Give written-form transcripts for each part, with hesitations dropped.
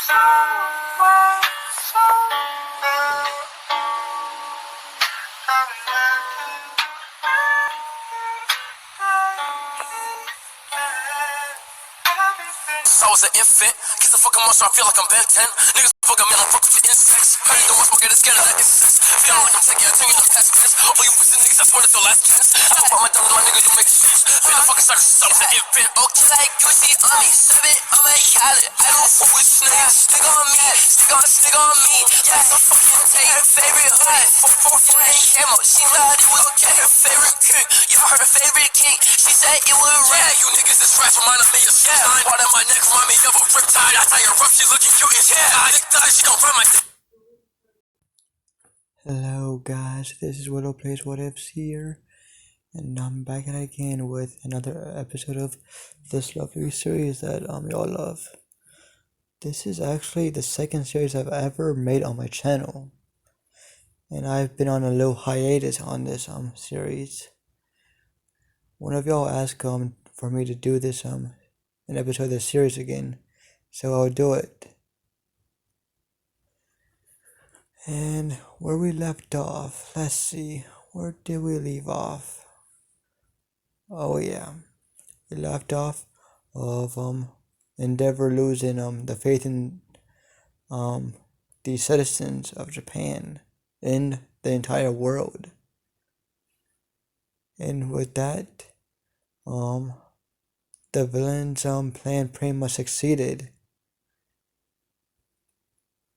I was an infant, kiss a fucking monster, I feel like I'm Ben 10. Niggas fucking man, I'm fucking with insects. Heard you don't want smoke, get scared of that insects. Feeling like I'm taking a 10 years past tense. All you pussy niggas, I swear it's your last chance. I don't want my dumb little nigga, you make sense. Feel the fucking sucker since I was an infant. Okay, like Gucci on me, 7 on my collar. I don't fool with niggas, stick on me, stick on me. Yeah, so fucking take her favorite hood, 4 camo. She thought it was okay, her favorite king. Y'all her favorite king. She said it was rap. You niggas is trash, remind me of shit. Part of my neck, remind me of a riptide. I tie her up, she looking cute as hell. Dick die, she gon' run my dick. Hello guys, this is Widow Plays What Ifs here, and I'm back again with another episode of this lovely series that y'all love. This is actually the second series I've ever made on my channel, and I've been on a little hiatus on this series. One of y'all asked for me to do this an episode of this series again, so I'll do it. And where we left off, let's see, where did we leave off? Oh yeah, we left off of Endeavor losing the faith in the citizens of Japan in the entire world. And with that, the villain's plan pretty much succeeded.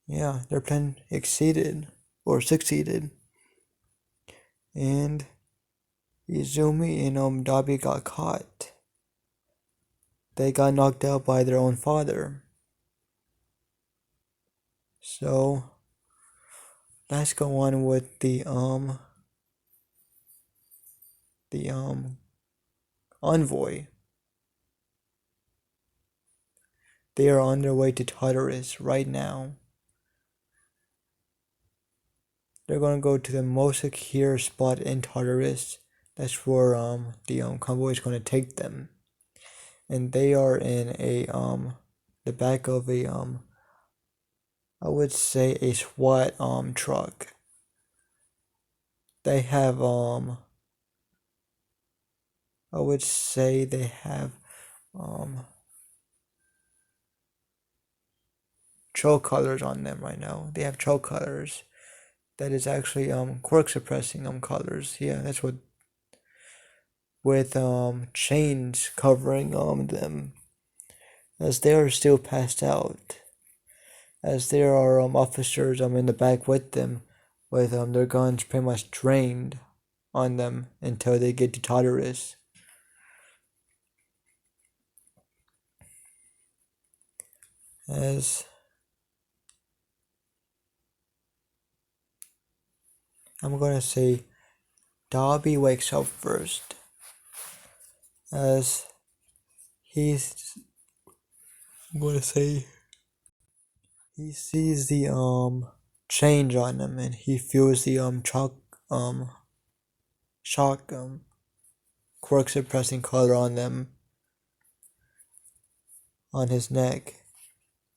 Yeah, their plan succeeded. And Izumi and Dabi got caught. They got knocked out by their own father. So let's go on with the envoy. They are on their way to Tartarus right now. They're gonna go to the most secure spot in Tartarus. That's where the convoy is gonna take them. And they are in a the back of a I would say a SWAT truck. They have I would say they have choke colors on them right now. They have choke colors. That is actually quirk suppressing colors. Yeah, that's what, with chains covering them, as they are still passed out, as there are officers in the back with them, with their guns pretty much trained on them until they get to Tartarus. As I'm gonna say, Dabi wakes up first, as he sees the change on him, and he feels the shock quirk suppressing color on them, on his neck,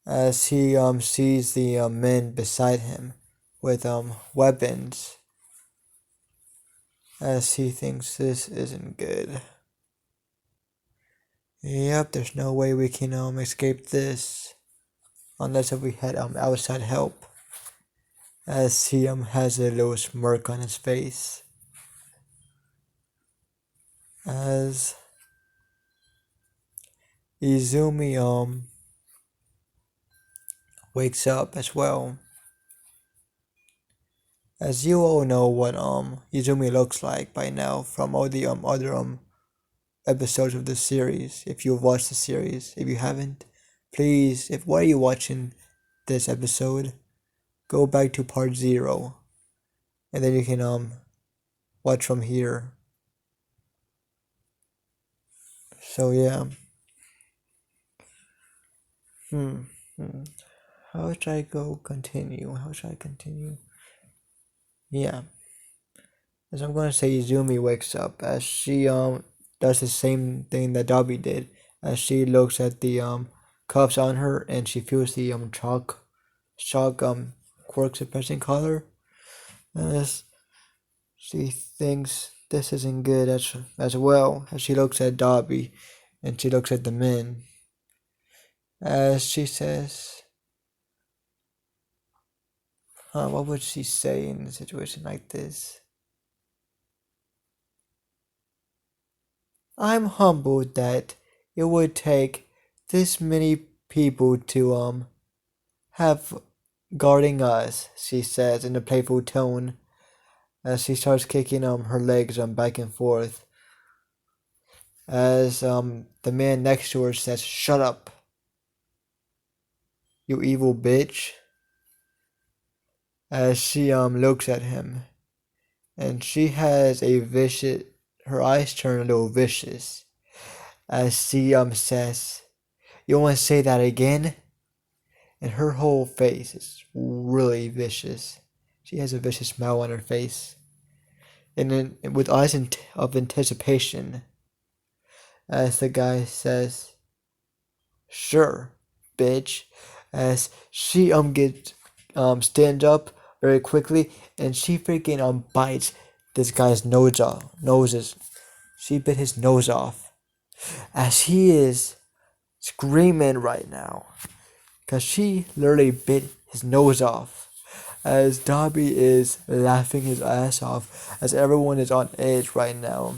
as he sees the men beside him with weapons, as he thinks this isn't good. Yep, there's no way we can escape this unless if we had outside help, as he has a little smirk on his face, as Izumi wakes up as well. As you all know what Izumi looks like by now from all the other episodes of this series. If you've watched the series, if you haven't, please, why are you watching this episode, go back to part 0, and then you can watch from here. So yeah. How should I continue? Yeah. As I'm gonna say, Izumi wakes up as she does the same thing that Dabi did, as she looks at the cuffs on her, and she feels the shock quirk suppressing collar. As she thinks this isn't good as well, as she looks at Dabi, and she looks at the men. As she says, what would she say in a situation like this? I'm humbled that it would take this many people to have guarding us, she says in a playful tone, as she starts kicking her legs back and forth. As the man next to her says, "Shut up, you evil bitch." As she looks at him, and she has a vicious, her eyes turn a little vicious. As she says, "You want to say that again?" And her whole face is really vicious. She has a vicious smile on her face, and then with eyes of anticipation. As the guy says, "Sure, bitch." As she gets stands up very quickly, and she freaking bites this guy's noses. She bit his nose off, as he is screaming right now, cause she literally bit his nose off. As Dabi is laughing his ass off, as everyone is on edge right now,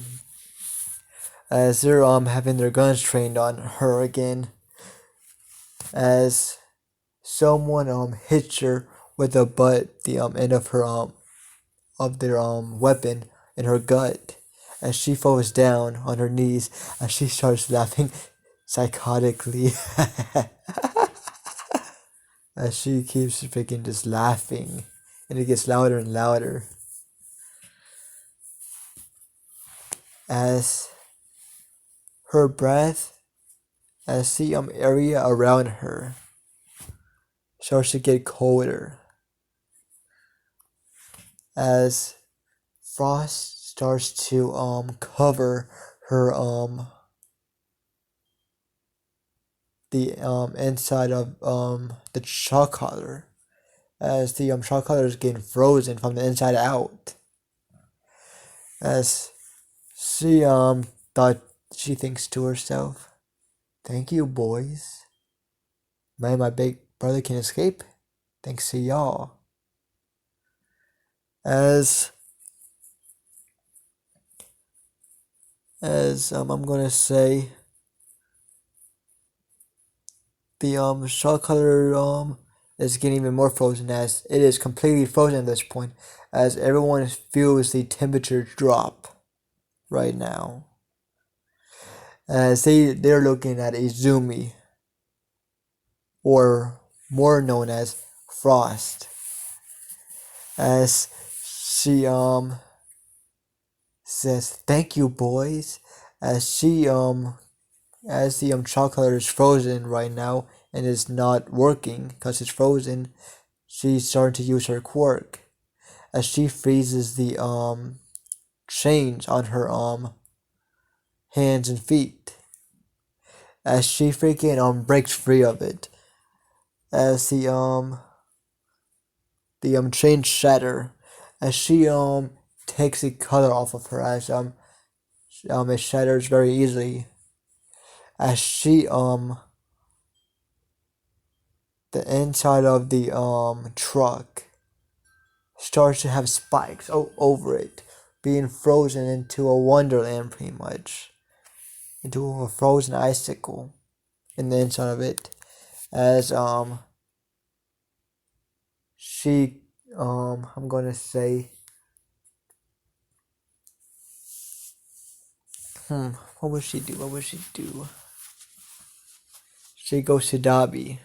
as they're having their guns trained on her again, as someone hits her with the butt, the end of her of their weapon in her gut, as she falls down on her knees, as she starts laughing psychotically. As she keeps freaking just laughing, and it gets louder and louder. As her breath, as the area around her starts to get colder, as frost starts to cover her the inside of the shock collar, as the shock collar is getting frozen from the inside out. As she thought, she thinks to herself, "Thank you, boys. Maybe my big brother can escape thanks to y'all." As I'm gonna say, the shock color is getting even more frozen, as it is completely frozen at this point, as everyone feels the temperature drop right now, as they're looking at Izumi, or more known as Frost, as she says, "Thank you, boys," as she as the shock color is frozen right now and is not working because it's frozen. She's starting to use her quirk, as she freezes the chains on her hands and feet, as she freaking breaks free of it, as the chains shatter, as she takes the color off of her, as it shatters very easily, as she the inside of the truck starts to have spikes over it, being frozen into a wonderland, pretty much, into a frozen icicle in the inside of it, as she I'm gonna say, what would she do? She goes to Dabi,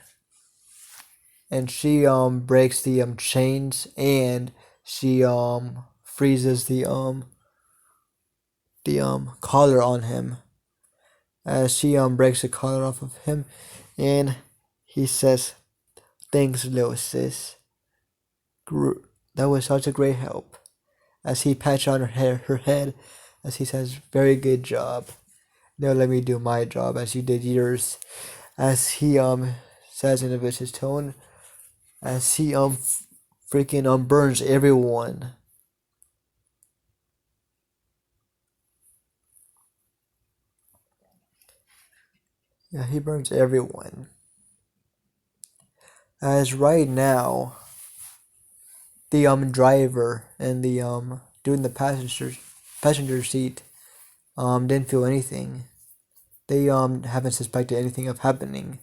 and she breaks the chains, and she freezes the collar on him, as she breaks the collar off of him, and he says, "Thanks, little sis. That was such a great help," as he pats on her head, as he says, "Very good job. Now let me do my job as you did yours." as he says in a vicious tone, as he freaking burns everyone. Yeah, he burns everyone. As right now, the driver and the dude in the passenger seat didn't feel anything. They haven't suspected anything of happening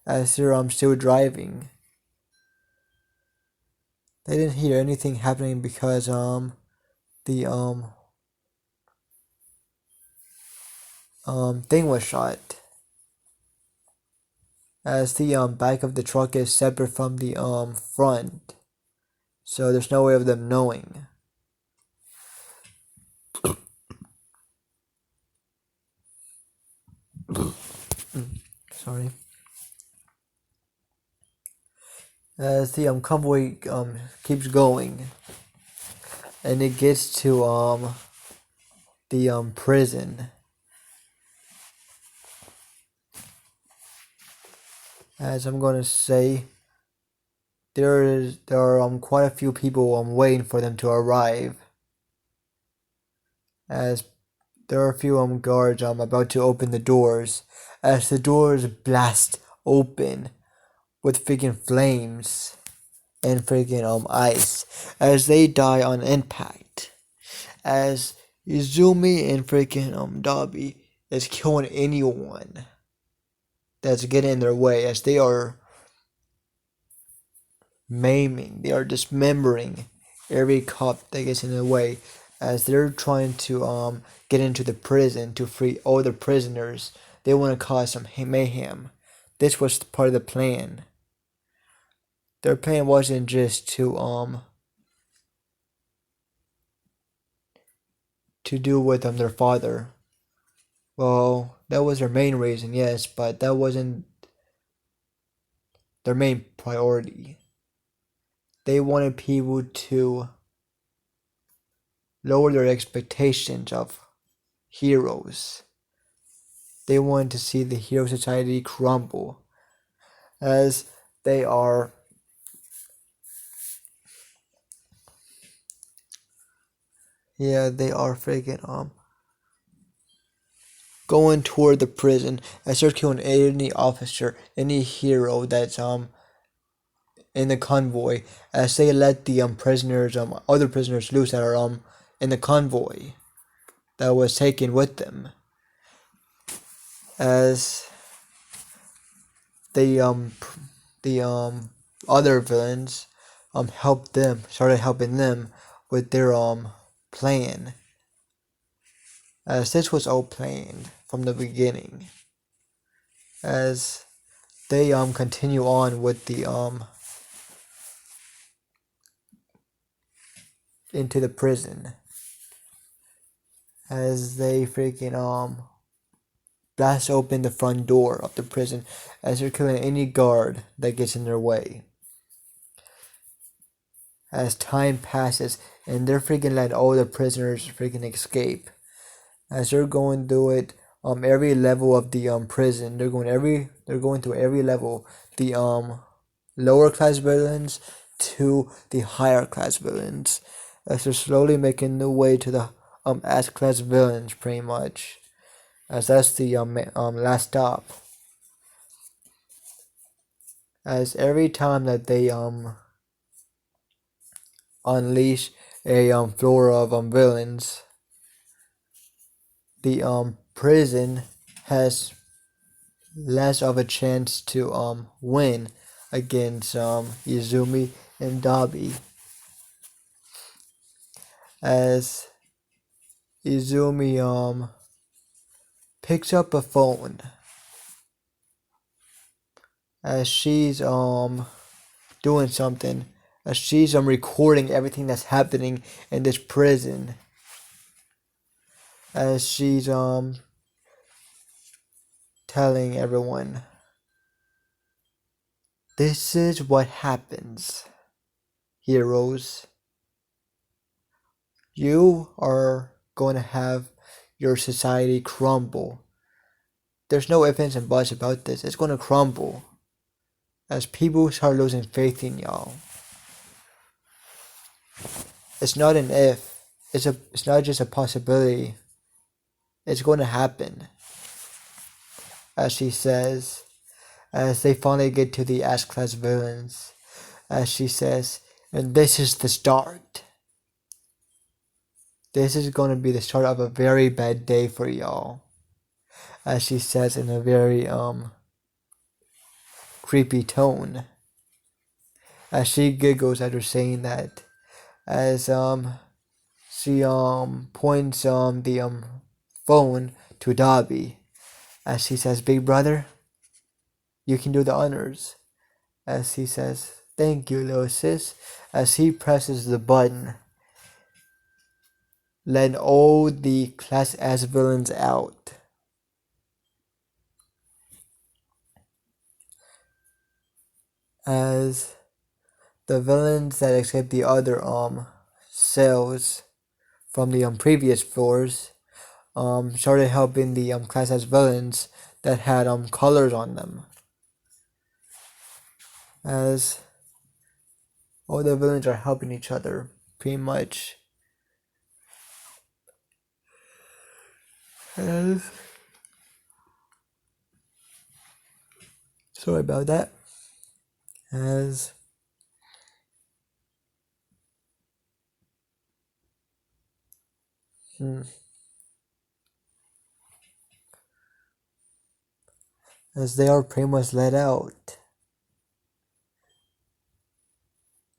as they're still driving. They didn't hear anything happening because the thing was shot. As the back of the truck is separate from the front, so there's no way of them knowing. Sorry. As the convoy keeps going, and it gets to the prison. As I'm gonna say, there are quite a few people waiting for them to arrive. As there are a few guards about to open the doors, as the doors blast open with freaking flames and freaking ice, as they die on impact. As Izumi and freaking Dabi is killing anyone that's getting in their way, as they are maiming, they are dismembering every cop that gets in their way, as they're trying to get into the prison to free all the prisoners. They want to cause some mayhem. This was part of the plan. Their plan wasn't just to do with their father. Well, that was their main reason, yes, but that wasn't their main priority. They wanted people to lower their expectations of heroes. They wanted to see the hero society crumble, as they are freaking going toward the prison, as they're killing any officer, any hero that's in the convoy, as they let the prisoners other prisoners loose that are in the convoy that was taken with them, as the other villains started helping them with their plan, as this was all planned from the beginning, as they continue on with the into the prison, as they freaking blast open the front door of the prison, as they're killing any guard that gets in their way. As time passes, and they're freaking letting all the prisoners freaking escape, as they're going through it every level of the prison. They're going through every level, the lower class villains to the higher class villains, as they're slowly making their way to the S class villains, pretty much, as that's the last stop. As every time that they unleash a floor of villains, the prison has less of a chance to win against Izumi and Dabi, as Izumi picks up a phone, as she's doing something, as she's recording everything that's happening in this prison, as she's telling everyone, this is what happens, heroes. You are going to have your society crumble. there's no ifs, ands, and buts about this. It's gonna crumble as people start losing faith in y'all. It's not an if. It's not just a possibility. It's going to happen. As she says, as they finally get to the Ash class villains, as she says, and this is the start. This is going to be the start of a very bad day for y'all. As she says in a very creepy tone. As she giggles after saying that. As she points the phone to Dabi. As she says, "Big brother, you can do the honors." As he says, "Thank you, little sis." As he presses the button, letting all the Class S villains out. As the villains that escaped the other cells from the previous floors started helping the Class S villains that had colors on them. As all the villains are helping each other, pretty much. As sorry about that. As as they are pretty much let out.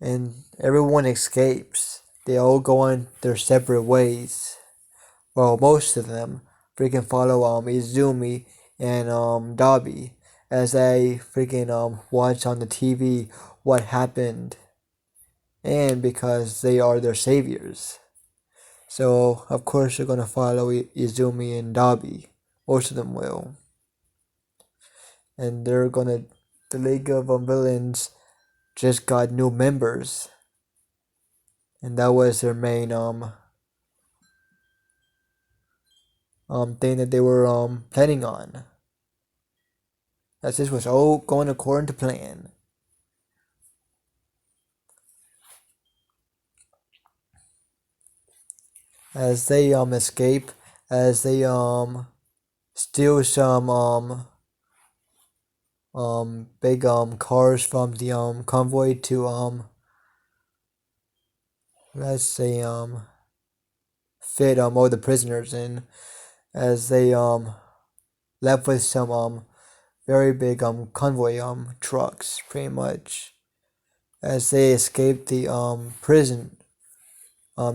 And everyone escapes. They all go on their separate ways. Well, most of them freaking follow Izumi and Dabi as they freaking watch on the TV what happened. And because they are their saviors. So of course they're gonna follow Izumi and Dabi. Most of them will. And they're gonna the League of Villains just got new members. And that was their main thing that they were planning on. As this was all going according to plan. As they escape, as they steal some big cars from the convoy to let's say fit all the prisoners in, as they left with some very big convoy trucks, pretty much, as they escaped the prison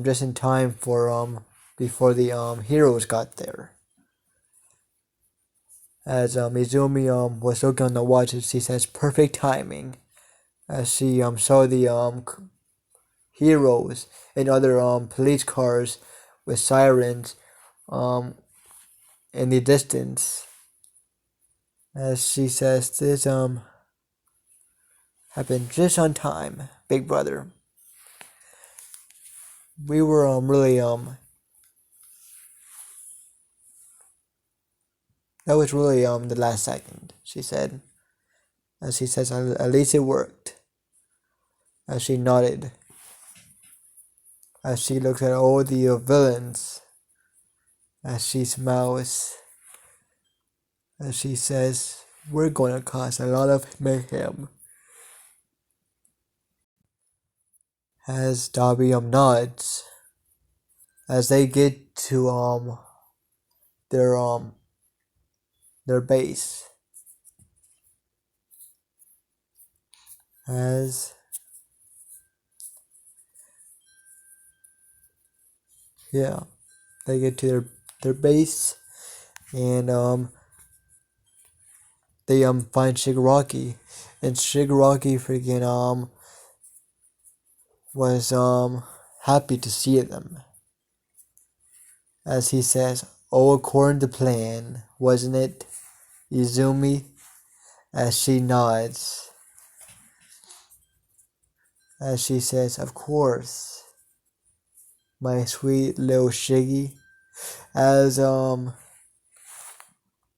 just in time for before the heroes got there. As Izumi was looking on the watch, she says perfect timing, as she saw the heroes and other police cars with sirens in the distance. As she says, this happened just on time, big brother. We were really that was really the last second, she said. As she says, at least it worked. As she nodded. As she looks at all the villains. As she smiles. As she says, we're gonna cause a lot of mayhem. As Dabi nods. As they get to their base. As yeah, they get to their base, and they find Shigaraki, and Shigaraki freaking was happy to see them. As he says, "Oh, according to plan, wasn't it, Izumi?" As she nods. As she says, "Of course, my sweet little Shiggy." As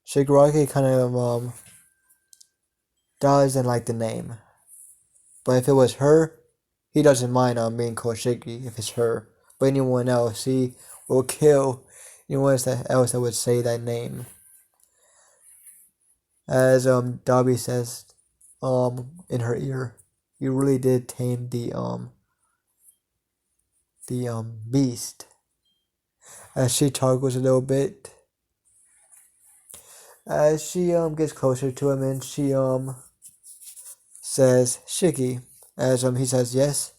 Shigaraki kind of doesn't like the name. But if it was her, he doesn't mind being called Shiggy if it's her. But anyone else, he will kill anyone else that would say that name. As Dabi says in her ear, you really did tame the beast. As she toggles a little bit, as she gets closer to him, and she says Shiggy. As he says yes.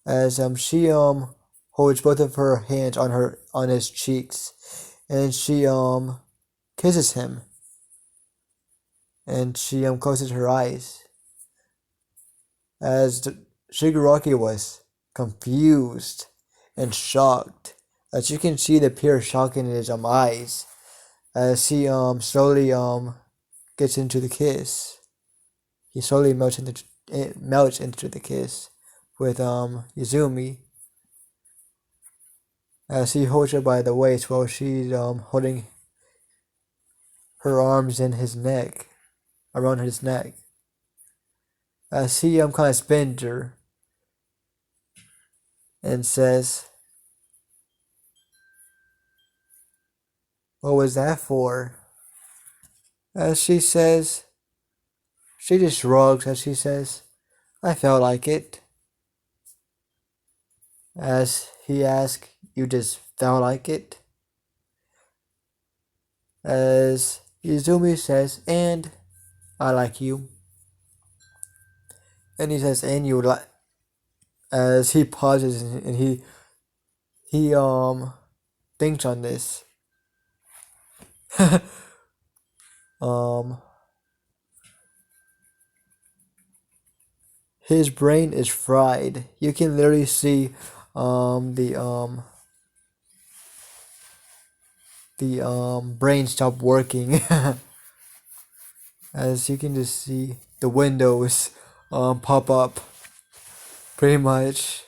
As she holds both of her hands on his cheeks, and she kisses him, and she closes her eyes. As Shigaraki was confused and shocked, as you can see the pure shock in his eyes, as he slowly gets into the kiss. He slowly melts into the kiss with Izumi, as he holds her by the waist while she's holding her arms in his neck, around his neck. As he kind of spins her and says, "What was that for?" As she says, she just shrugs as she says, "I felt like it." As he asks, "You just felt like it?" As Izumi says, "And I like you." And he says, "And you like," as he pauses and he thinks on this. His brain is fried. You can literally see the brain stop working. As you can just see the windows pop up. Pretty much.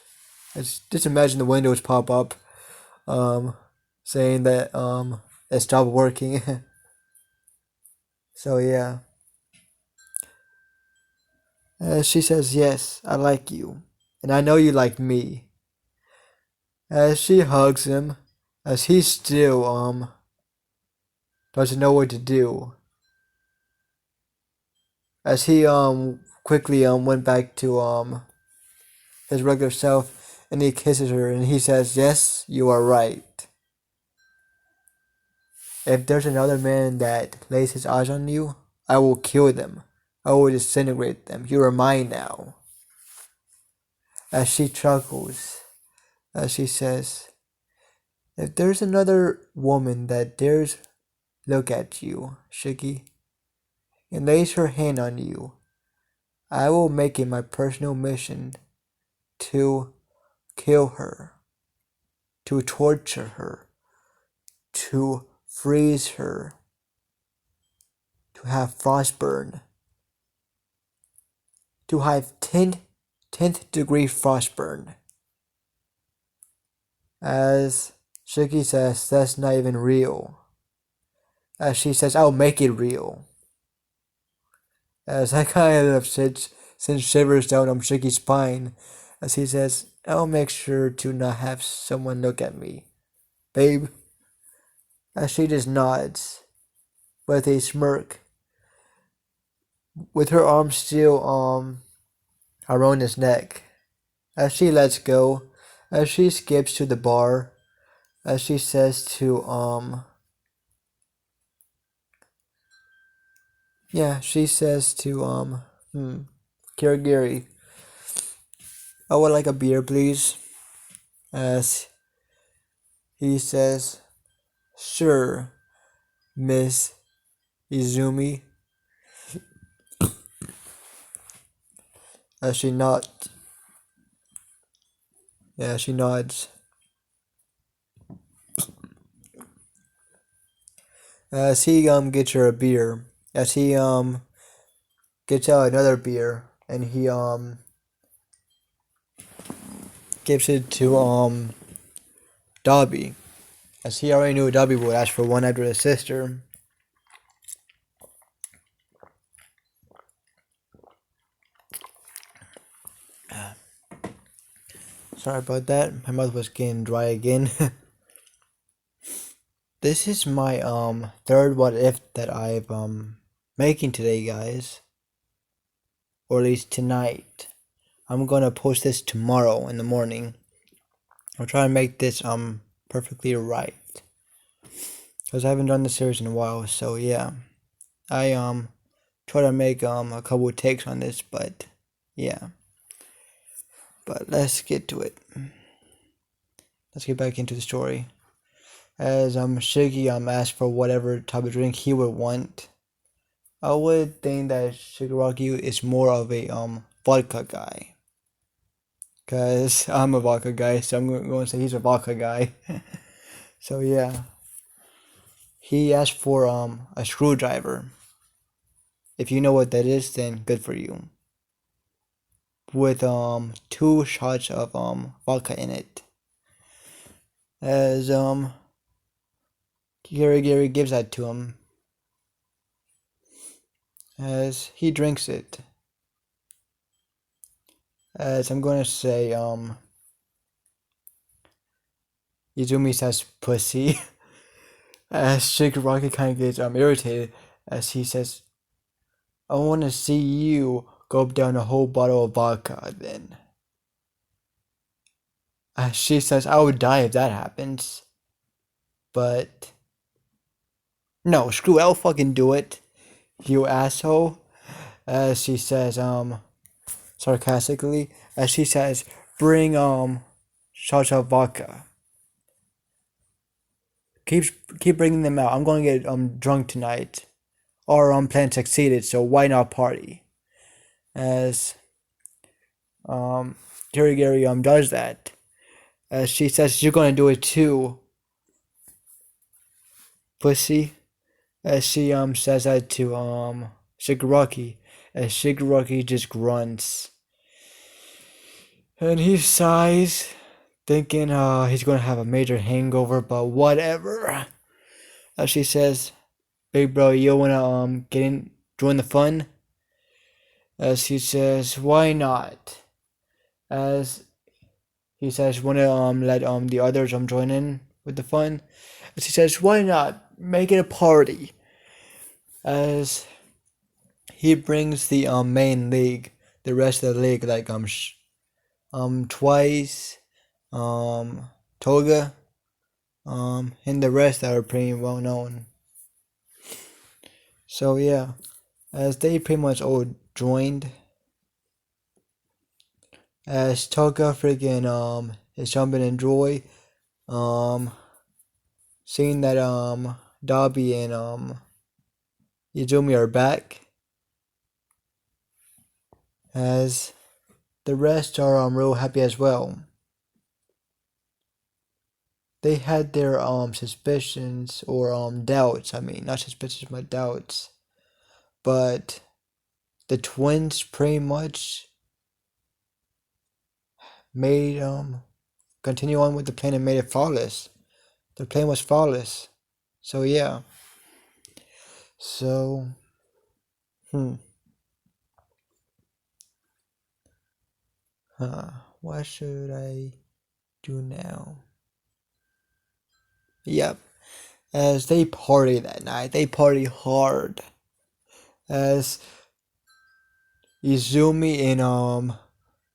Just imagine the windows pop up saying that it stopped working. So yeah. As she says, "Yes, I like you. And I know you like me." As she hugs him, as he still doesn't know what to do. As he quickly went back to his regular self, and he kisses her and he says, "Yes, you are right. If there's another man that lays his eyes on you, I will kill them. I will disintegrate them. You are mine now." As she chuckles, as she says, "If there's another woman that dares look at you, Shiggy, and lays her hand on you, I will make it my personal mission to kill her, to torture her, to freeze her, to have frostburn, to have 10th degree frostburn." As Shiggy says, "That's not even real." As she says, "I'll make it real." As I kind of sends shivers down Shiggy's spine, as he says, "I'll make sure to not have someone look at me, babe." As she just nods with a smirk, with her arm still around his neck. As she lets go, as she skips to the bar, as she says to she says to Kirigiri, "I would like a beer, please." As he says, "Sure, Miss Izumi." As she nods. Yeah, she nods. As he gets her a beer. As he gets out another beer, and he gives it to Dabi. As he already knew Dabi would ask for one after his sister. Sorry about that. My mouth was getting dry again. This is my third what if that I've making today, guys. Or at least tonight. I'm gonna post this tomorrow in the morning. I'll try and make this perfectly right. Because I haven't done the series in a while, so yeah. I try to make a couple of takes on this, but yeah. But let's get to it. Let's get back into the story. As Shiggy asked for whatever type of drink he would want. I would think that Shigaraki is more of a vodka guy. Cause I'm a vodka guy, so I'm going to say he's a vodka guy. So yeah. He asked for a screwdriver. If you know what that is, then good for you. With 2 shots of vodka in it. As Gary gives that to him. As he drinks it. As I'm gonna say Izumi says pussy. As Shigaraki kind of gets irritated as he says, I want to see you gulp down a whole bottle of vodka then. As she says, I would die if that happens. But no, screw it, I'll fucking do it, you asshole. As she says, sarcastically, as she says, bring shots of vodka. Keep bringing them out. I'm gonna get drunk tonight. Our plan succeeded, so why not party? As Gary does that. As she says you're gonna do it too, pussy. As she says that to Shigaraki. As Shigaraki just grunts. And he sighs, thinking he's gonna have a major hangover, but whatever. As she says, big bro, you wanna join the fun? As he says, why not? As he says, wanna let the others join in with the fun? As he says, why not? Make it a party. As he brings the main league, the rest of the league, like Twice, Toga, and the rest that are pretty well known. So yeah, as they pretty much all joined, as Toga freaking is jumping in joy, seeing that Dabi and Izumi are back, as the rest are real happy as well. They had their suspicions or doubts. I mean, not suspicions, but doubts. But the twins pretty much made continue on with the plan and made it flawless. The plan was flawless. So yeah. So what should I do now? Yep. As they party that night, they party hard. As Izumi and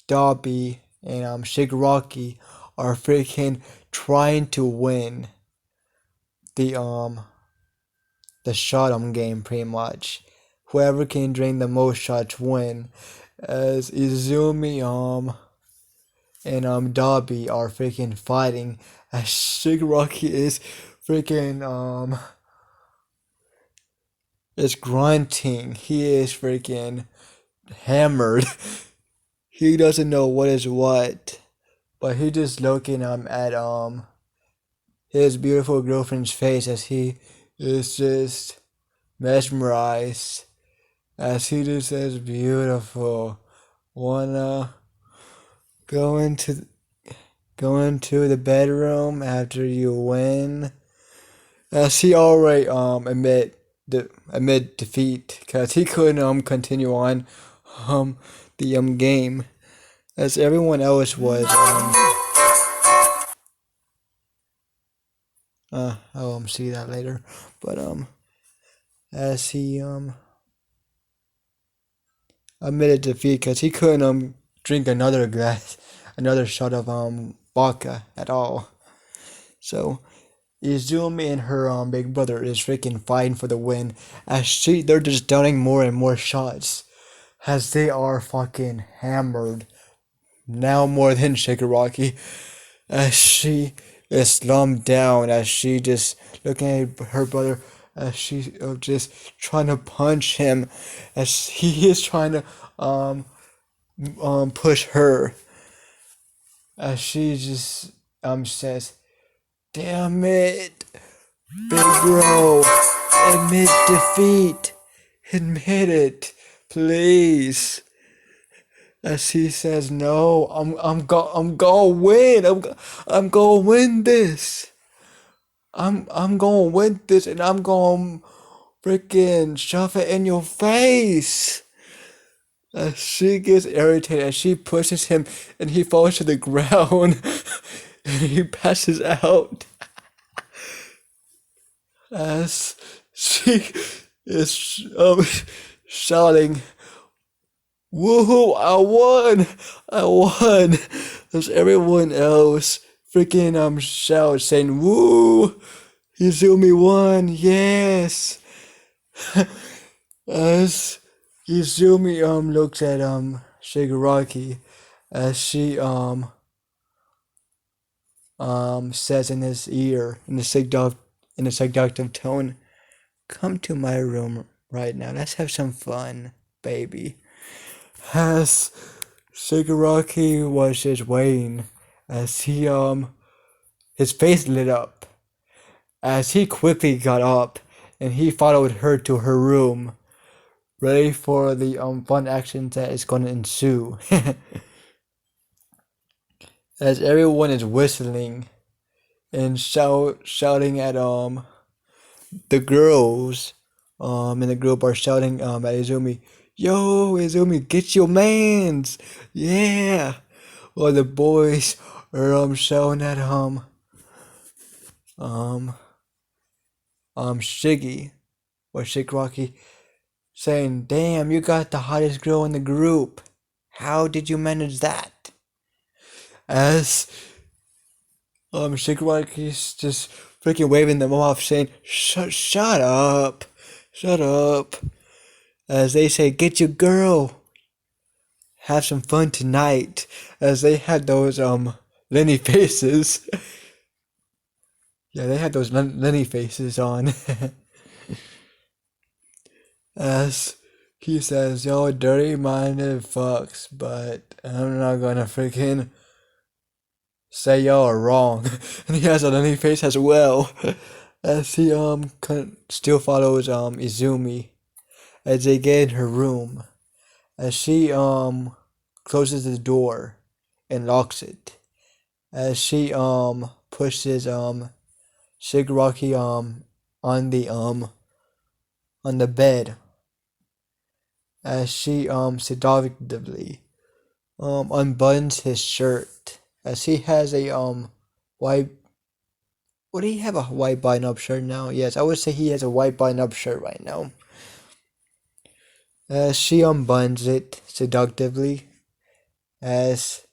Dabi and Shigaraki are freaking trying to win the shot game pretty much. Whoever can drink the most shots win. As Izumi and Dabi are freaking fighting, as Shigaraki is freaking is grunting. He is freaking hammered. He doesn't know what is what, but he just looking at his beautiful girlfriend's face as he is just mesmerized, as he just says beautiful. Wanna go into the bedroom after you win? As he already admit defeat, because he couldn't continue on the game. as everyone else was I'll see that later. But as he admitted defeat because he couldn't drink another shot of vodka at all. So Izumi and her big brother is freaking fighting for the win as they're just downing more and more shots as they are fucking hammered now more than Shigaraki as she is slumped down as she just looking at her brother as she just trying to punch him as he is trying to push her as she just says, "Damn it, big bro, admit defeat, admit it, please." As he says, "No, I'm gonna win. I'm gonna win this. I'm gonna win this, and I'm gonna freaking shove it in your face." As she gets irritated, as she pushes him, and he falls to the ground, and he passes out. As she is shouting, "Woohoo! I won! I won!" As everyone else freaking shouts saying, "Woo! Izumi won! Yes!" As Izumi looks at Shigaraki as she says in his ear in a seductive tone, "Come to my room right now. Let's have some fun, baby." As Shigaraki was just waiting as he his face lit up as he quickly got up and he followed her to her room, ready for the fun action that is going to ensue. As everyone is whistling and shouting at the girls in the group are shouting at Izumi, "Yo, Izumi, get your mans, yeah!" While the boys are shouting at Shiggy or Shigaraki, saying, "Damn, you got the hottest girl in the group. How did you manage that?" As Shigaraki's just freaking waving them off, saying, Shut up, shut up." As they say, "Get your girl, have some fun tonight." As they had those Lenny faces. Yeah, they had those Lenny faces on. As he says, "Yo, dirty-minded fucks, but I'm not gonna freaking say y'all are wrong." And he has a Lenny face as well. As he still follows Izumi as they get in her room. As she closes the door and locks it. As she pushes Shigaraki on the bed. As she seductively unbuttons his shirt. As he has a white, would he have a white button-up shirt now? Yes, I would say he has a white button-up shirt right now. As she unbuttons it seductively. As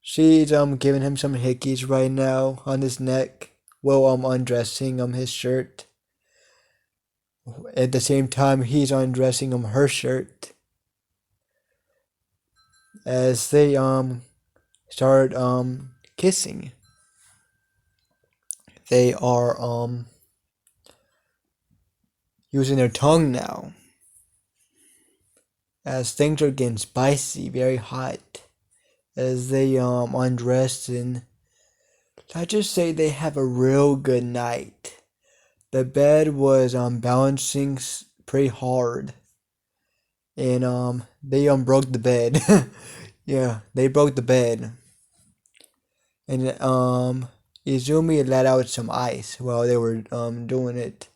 she's giving him some hickeys right now on his neck while undressing his shirt. At the same time, he's undressing her shirt. As they start kissing. They are using their tongue now. As things are getting spicy, very hot. As they undress, and I just say they have a real good night. The bed was bouncing pretty hard. And they broke the bed. Yeah, they broke the bed. And Izumi let out some ice while they were doing it.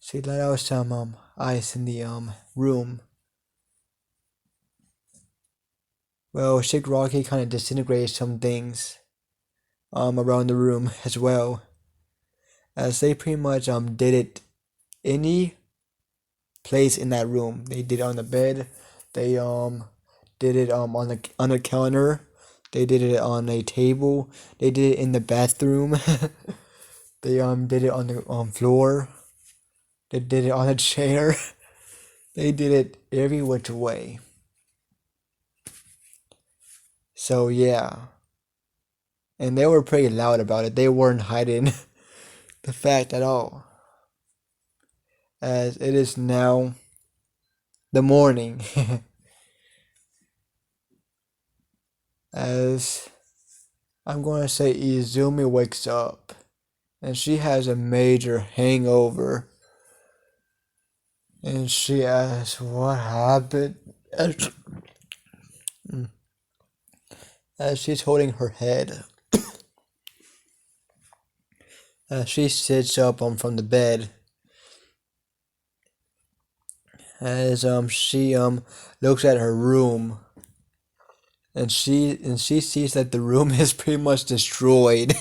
She let out some ice in the room. well, Shigaraki kind of disintegrates some things around the room as well, as they pretty much did it any place in that room. They did it on the bed. They did it on the counter. They did it on a table. They did it in the bathroom. They did it on the floor. They did it on a chair. They did it every which way. So yeah. And they were pretty loud about it. They weren't hiding the fact at all. As it is now the morning. As I'm going to say Izumi wakes up. And she has a major hangover. And she asks, what happened? As she's holding her head. As she sits up from the bed. As she looks at her room. And she sees that the room is pretty much destroyed.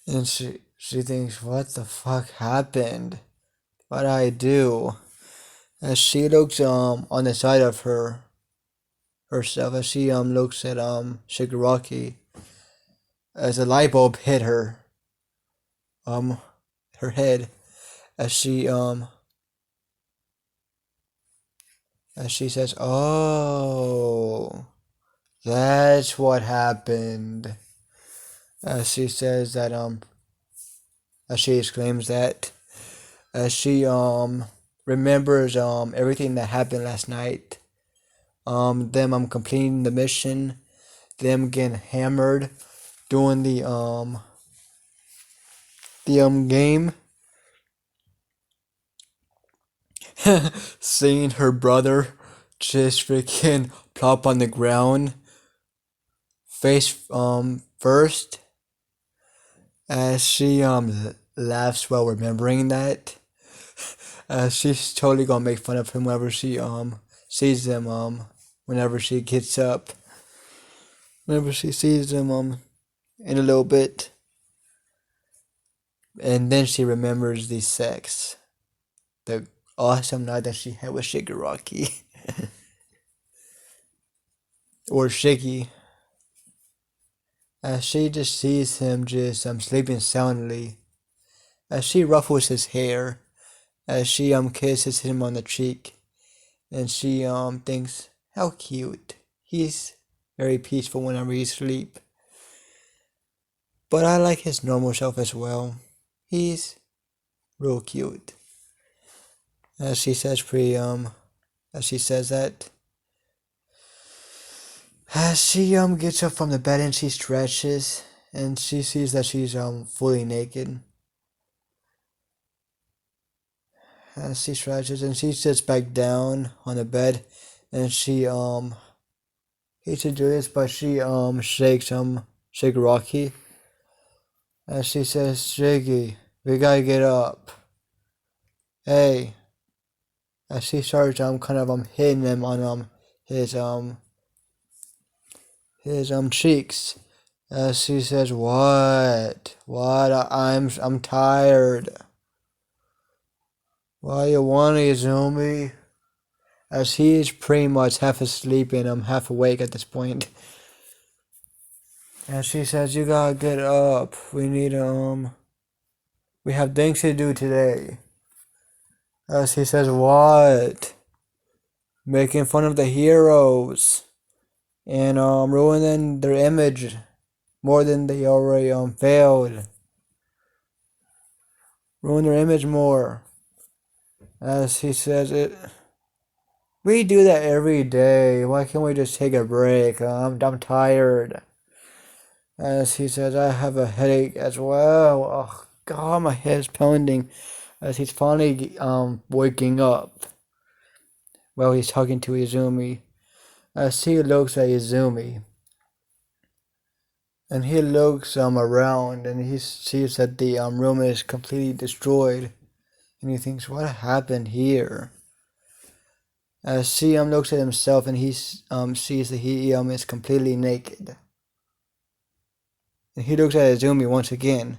And she thinks, what the fuck happened? What did I do? As she looks on the side of herself, as she looks at Shigaraki, as a light bulb hit her head, as she says, oh, that's what happened. As she says that as she exclaims that, as she remembers everything that happened last night, them completing the mission, them getting hammered, doing the game, seeing her brother just freaking plop on the ground, face first, as she laughs while remembering that. She's totally gonna make fun of him whenever she sees them whenever she gets up. Whenever she sees them in a little bit. And then she remembers the sex. The awesome night that she had with Shigaraki. Or Shiggy. As she just sees him just sleeping soundly. As she ruffles his hair. As she kisses him on the cheek. And she thinks, how cute. He's very peaceful whenever he's asleep. But I like his normal self as well. He's real cute. As she says as she says that. As she gets up from the bed and she stretches and she sees that she's fully naked. As she stretches and she sits back down on the bed and she hates to do this, but she shakes Shigaraki. As she says, Shiggy, we gotta get up. Hey. As she starts kind of hitting him on his cheeks. As she says, what? I'm tired. What do you want, Izumi? As he is pretty much half asleep and I'm half awake at this point. And she says, you gotta get up. We need we have things to do today. As he says, what? Making fun of the heroes. And ruining their image more than they already failed. Ruin their image more. As he says it. We do that every day. Why can't we just take a break? I'm tired. As he says, I have a headache as well. Oh God, my head's pounding. As he's finally waking up. While he's talking to Izumi. As he looks at Izumi. And he looks around and he sees that the room is completely destroyed. And he thinks, what happened here? As she looks at himself and he sees that he is completely naked. And he looks at Izumi once again.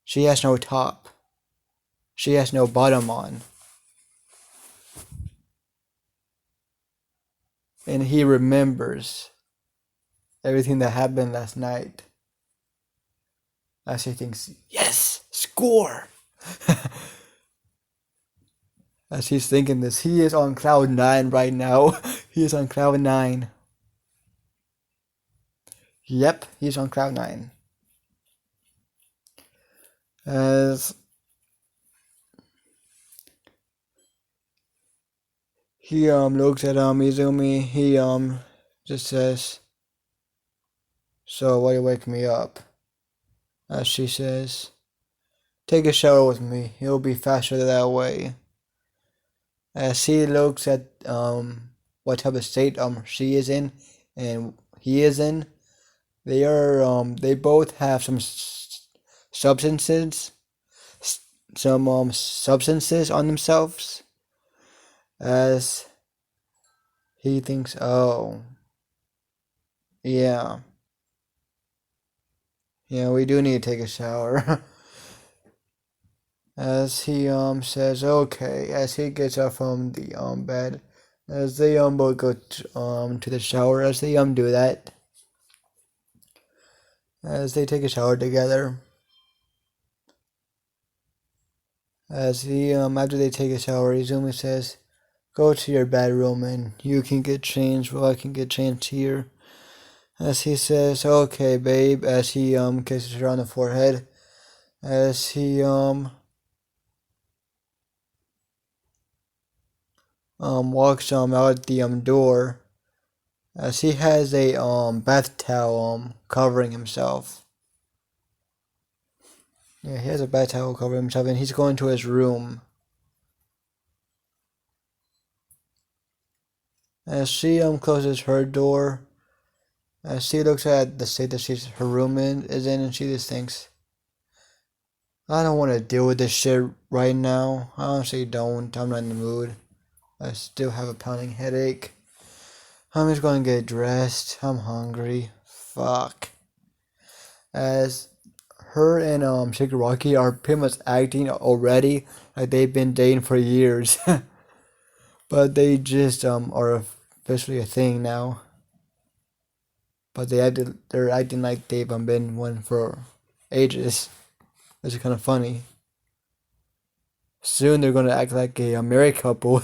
She has no top. She has no bottom on. And he remembers everything that happened last night. As he thinks, yes, score! As he's thinking this, he is on cloud 9 right now. He is on cloud 9. Yep, he's on cloud 9. As he looks at Izumi, he just says, "So why you wake me up?" As she says, "Take a shower with me. It'll be faster that way." As he looks at what type of state she is in and he is in, they both have some substances on themselves. As he thinks, oh yeah, we do need to take a shower. As he says okay, as he gets up from the bed, as they both go to the shower, as they do that, as they take a shower together. As he after they take a shower, Izumi says, "Go to your bedroom and you can get changed while I can get changed here." As he says, "Okay, babe," as he kisses her on the forehead. As he walks out the door, as he has a bath towel covering himself. Yeah, he has a bath towel covering himself, and he's going to his room. As she closes her door, as she looks at the state that her room is in, and she just thinks, "I don't want to deal with this shit right now. I honestly don't. I'm not in the mood. I still have a pounding headache. I'm just going to get dressed. I'm hungry. Fuck." As her and Shigaraki are pretty much acting already like they've been dating for years. But they just are officially a thing now. But they're acting like they've been one for ages. Which is kind of funny. Soon they're gonna act like a married couple.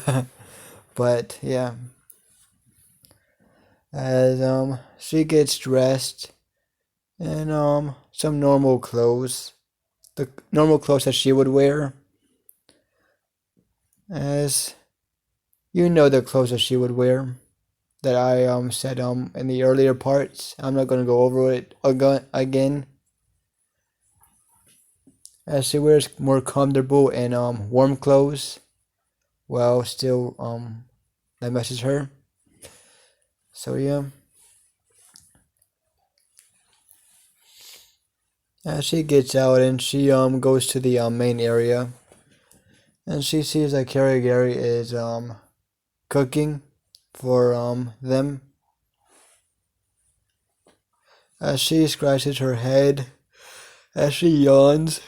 But yeah. As she gets dressed in some normal clothes. The normal clothes that she would wear. As you know, the clothes that she would wear that I said in the earlier parts. I'm not gonna go over it again. As she wears more comfortable and warm clothes, while still that matches her. So yeah. As she gets out and she goes to the main area, and she sees that Karigari is cooking for them. As she scratches her head, as she yawns,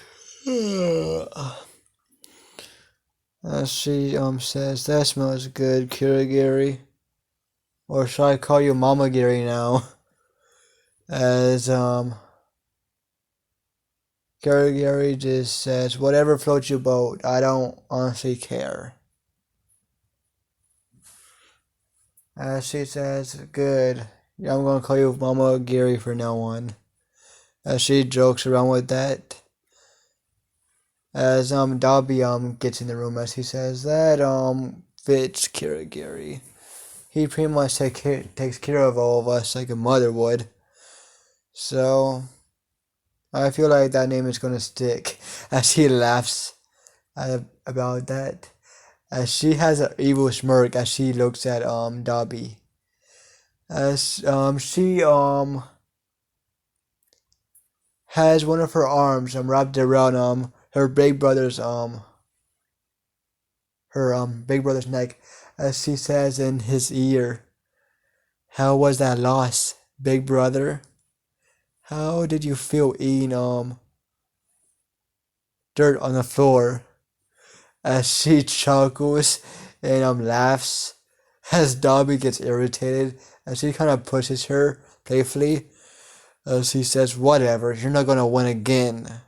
as she says, "That smells good, Kirigiri." Or should I call you Mama Gary now? As Kirigiri just says, "Whatever floats your boat. I don't honestly care." As she says, "Good. Yeah, I'm gonna call you Mama Gary from now on." As she jokes around with that. As Dabi gets in the room, as he says, "That fits Kirigiri. He pretty much takes care of all of us like a mother would. So I feel like that name is gonna stick." As he laughs about that. As she has an evil smirk as she looks at Dabi. As she has one of her arms wrapped around her big brother's her big brother's neck as she says in his ear, "How was that loss, big brother? How did you feel eating dirt on the floor?" As she chuckles and laughs as Dabi gets irritated as he kind of pushes her playfully as he says, "Whatever, you're not gonna win again,"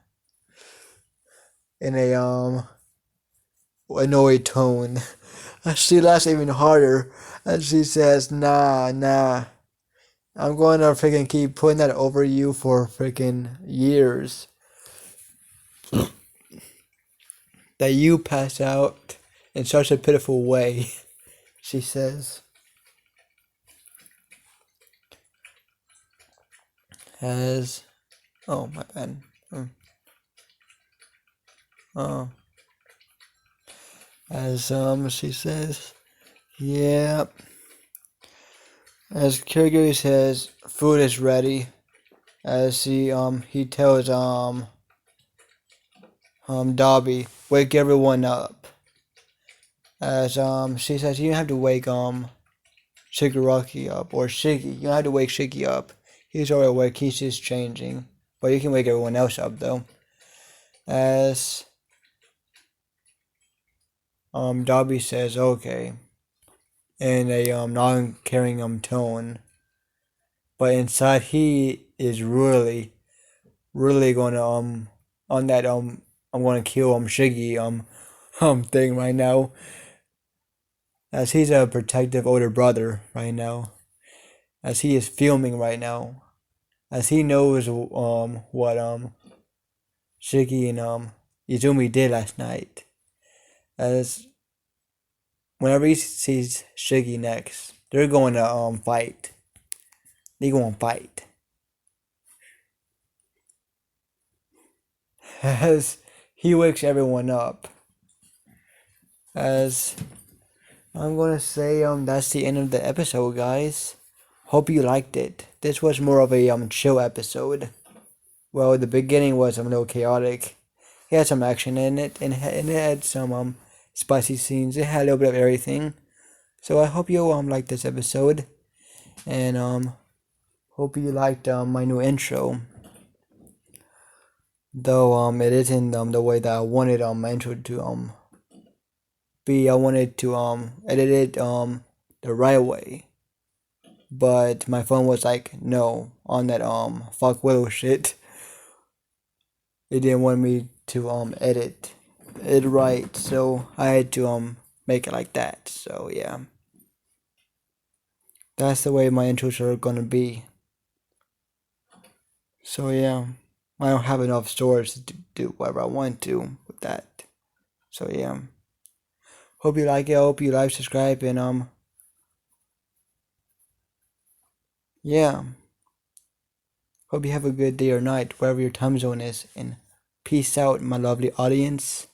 in a annoyed tone. She laughs even harder and she says, "Nah, nah. I'm going to freaking keep putting that over you for freaking years. That you pass out in such a pitiful way," she says. As oh my bad. Oh, as she says, yeah. As Kiryu says, food is ready. As he tells Dabi, wake everyone up. As she says, you don't have to wake Shigaraki up or Shiggy. You don't have to wake Shiggy up. He's already awake. He's just changing. But you can wake everyone else up though. As Dabi says, okay, in a non-caring tone. But inside he is really gonna on that I'm gonna kill Shiggy thing right now. As he's a protective older brother right now. As he is filming right now. As he knows what Shiggy and Izumi did last night. As whenever he sees Shiggy next, they're going to fight. They going to fight. As he wakes everyone up. As I'm gonna say that's the end of the episode, guys. Hope you liked it. This was more of a chill episode. Well, the beginning was a little chaotic. It had some action in it, and it had some spicy scenes. It had a little bit of everything. So I hope you liked this episode, and hope you liked my new intro. Though it isn't the way that I wanted my intro to be. I wanted to edit it the right way. But my phone was like, no, on that fuck Willow shit. It didn't want me to edit it right, so I had to make it like that. So yeah. That's the way my intros are gonna be. So yeah. I don't have enough storage to do whatever I want to with that. So yeah. Hope you like it. I hope you like, subscribe, and yeah. Hope you have a good day or night, wherever your time zone is, and peace out, my lovely audience.